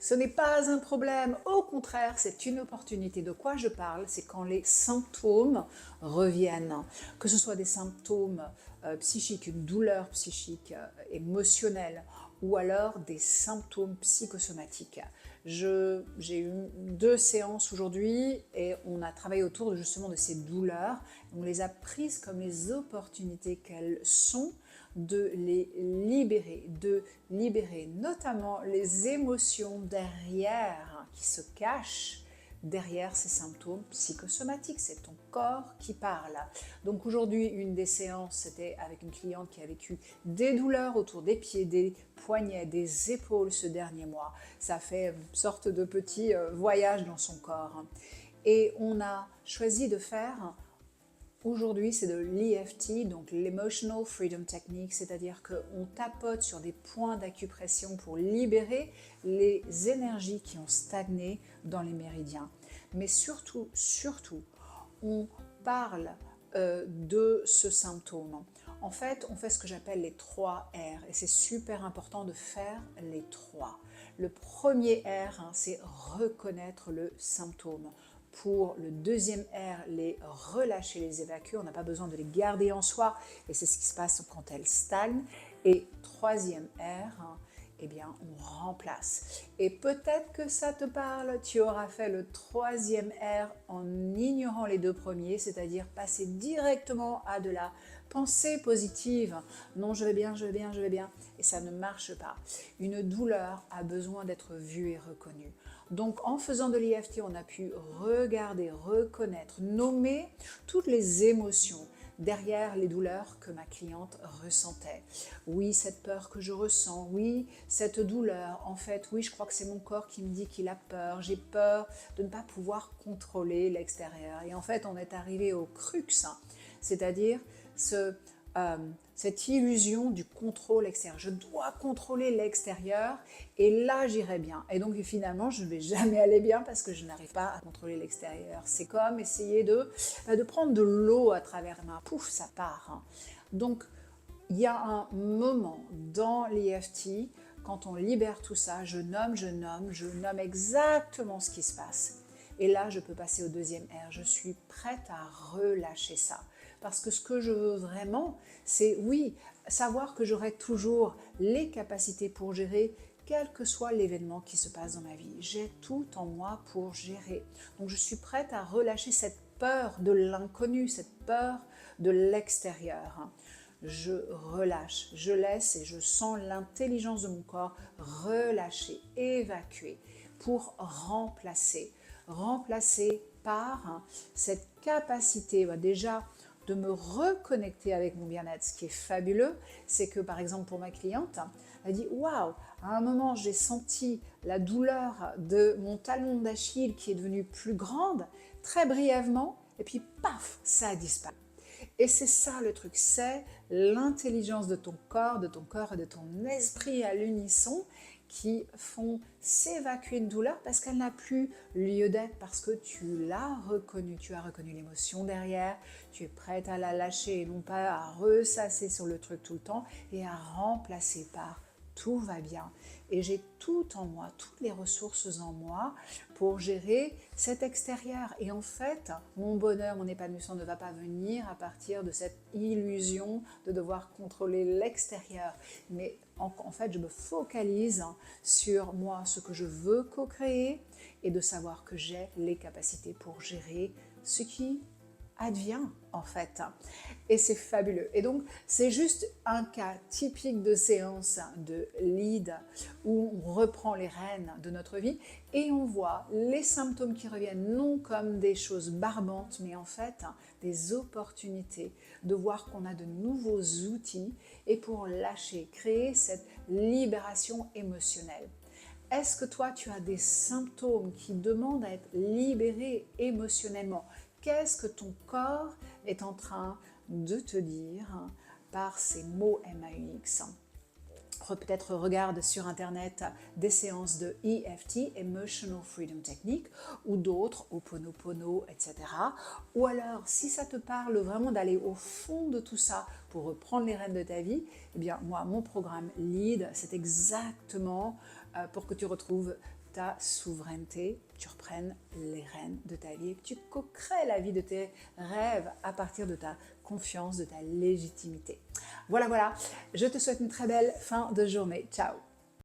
Ce n'est pas un problème, au contraire, c'est une opportunité. De quoi je parle? C'est quand les symptômes reviennent, que ce soit des symptômes psychiques, une douleur psychique, émotionnelle, ou alors des symptômes psychosomatiques. J'ai eu 2 séances aujourd'hui et on a travaillé autour justement de ces douleurs. On les a prises comme les opportunités qu'elles sont de libérer notamment les émotions derrière qui se cachent derrière ces symptômes psychosomatiques. C'est ton corps qui parle. Donc aujourd'hui, une des séances, c'était avec une cliente qui a vécu des douleurs autour des pieds, des poignets, des épaules ce dernier mois. Ça fait une sorte de petit voyage dans son corps. Et on a choisi de faire aujourd'hui, c'est de l'EFT, donc l'Emotional Freedom Technique, c'est-à-dire qu'on tapote sur des points d'acupression pour libérer les énergies qui ont stagné dans les méridiens. Mais surtout, on parle de ce symptôme. En fait, on fait ce que j'appelle les 3 R et c'est super important de faire les 3. Le premier R, c'est reconnaître le symptôme. Pour le deuxième R, les relâcher, les évacuer. On n'a pas besoin de les garder en soi et c'est ce qui se passe quand elles stagnent. Et troisième R, eh bien, on remplace. Et peut-être que ça te parle, tu auras fait le troisième R en ignorant les 2 premiers, c'est-à-dire passer directement à de la pensée positive. Non, je vais bien, je vais bien, je vais bien. Et ça ne marche pas. Une douleur a besoin d'être vue et reconnue. Donc, en faisant de l'EFT, on a pu regarder, reconnaître, nommer toutes les émotions derrière les douleurs que ma cliente ressentait. Oui, cette peur que je ressens, oui, cette douleur, en fait, oui, je crois que c'est mon corps qui me dit qu'il a peur, j'ai peur de ne pas pouvoir contrôler l'extérieur. Et en fait, on est arrivé au crux, c'est-à-dire cette illusion du contrôle extérieur. Je dois contrôler l'extérieur et là j'irai bien. Et donc finalement je ne vais jamais aller bien parce que je n'arrive pas à contrôler l'extérieur. C'est comme essayer de prendre de l'eau à travers ma pouf, ça part. Donc il y a un moment dans l'EFT, quand on libère tout ça, je nomme exactement ce qui se passe. Et là, je peux passer au deuxième R. Je suis prête à relâcher ça. Parce que ce que je veux vraiment, c'est, oui, savoir que j'aurai toujours les capacités pour gérer quel que soit l'événement qui se passe dans ma vie. J'ai tout en moi pour gérer. Donc, je suis prête à relâcher cette peur de l'inconnu, cette peur de l'extérieur. Je relâche, je laisse et je sens l'intelligence de mon corps relâcher, évacuer pour remplacer par cette capacité déjà de me reconnecter avec mon bien-être. Ce qui est fabuleux, c'est que par exemple pour ma cliente, elle dit waouh, à un moment j'ai senti la douleur de mon talon d'Achille qui est devenue plus grande, très brièvement, et puis paf, ça a disparu. Et c'est ça le truc, c'est l'intelligence de ton corps et de ton esprit à l'unisson qui font s'évacuer une douleur parce qu'elle n'a plus lieu d'être, parce que tu l'as reconnue, tu as reconnu l'émotion derrière, tu es prête à la lâcher et non pas à ressasser sur le truc tout le temps et à remplacer par tout va bien. Et j'ai tout en moi, toutes les ressources en moi pour gérer cet extérieur. Et en fait, mon bonheur, mon épanouissement ne va pas venir à partir de cette illusion de devoir contrôler l'extérieur. Mais en fait, je me focalise sur moi, ce que je veux co-créer et de savoir que j'ai les capacités pour gérer ce qui advient en fait. Et c'est fabuleux. Et donc, c'est juste un cas typique de séance de lead où on reprend les rênes de notre vie et on voit les symptômes qui reviennent non comme des choses barbantes, mais en fait des opportunités de voir qu'on a de nouveaux outils et pour lâcher, créer cette libération émotionnelle. Est-ce que toi, tu as des symptômes qui demandent à être libérés émotionnellement? Qu'est-ce que ton corps est en train de te dire par ces mots MAUX? Peut-être regarde sur internet des séances de EFT, Emotional Freedom Technique, ou d'autres, Ho'oponopono, etc. Ou alors, si ça te parle vraiment d'aller au fond de tout ça pour reprendre les rênes de ta vie, eh bien moi, mon programme LEAD, c'est exactement pour que tu retrouves ta souveraineté, tu reprennes les rênes de ta vie et que tu co-crées la vie de tes rêves à partir de ta confiance, de ta légitimité. Voilà, je te souhaite une très belle fin de journée. Ciao!